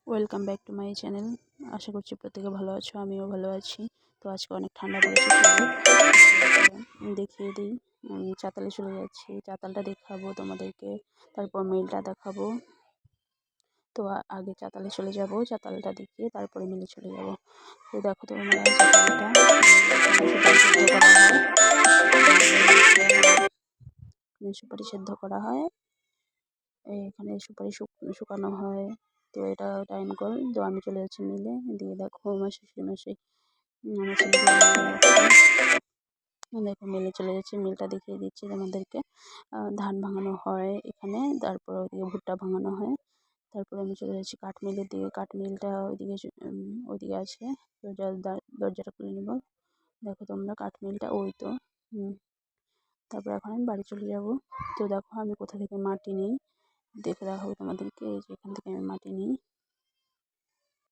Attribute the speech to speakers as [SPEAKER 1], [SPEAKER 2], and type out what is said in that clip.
[SPEAKER 1] Welcome back to my channel. আশা করছি প্রত্যেকে ভালো আছো, আমিও ভালো আছি। তো আজকে অনেক ঠান্ডা পড়েছে, দেখিয়ে দিই। আমি চাতালে চলে যাচ্ছি, চাতালটা দেখাবো তোমাদেরকে, তারপর মিলটা দেখাবো। তো আগে চাতালে চলে যাব, চাতালটা দেখিয়ে তারপরে মিলে চলে যাব। তো দেখো তোমরা চাতালটা সুপারি সেদ্ধ করা হয়, এখানে সুপারি শুকানো হয়। তো এটা টাইম কল। তো আমি চলে যাচ্ছি মিলে, দিয়ে দেখো আমার শ্বশুর মশাই আমার ছেলে দেখো মিলে চলে যাচ্ছে। মিলটা দেখিয়ে দিচ্ছি তোমাদেরকে। ধান ভাঙানো হয় এখানে, তারপর ওইদিকে ভুট্টা ভাঙানো হয়। তারপরে আমি চলে যাচ্ছি কাঠ মিলের দিকে। কাঠ মিলটা ওইদিকে আছে। তো দরজাটা খুলে নিব। দেখো তোমরা কাঠ মিলটা ওই তো। তারপর এখন আমি বাড়ি চলে যাব। তো দেখো আমি কোথা থেকে মাটি নিই দেখে দেখাবো তোমাদেরকে। এই যে এখান থেকে আমি মাটি নিই।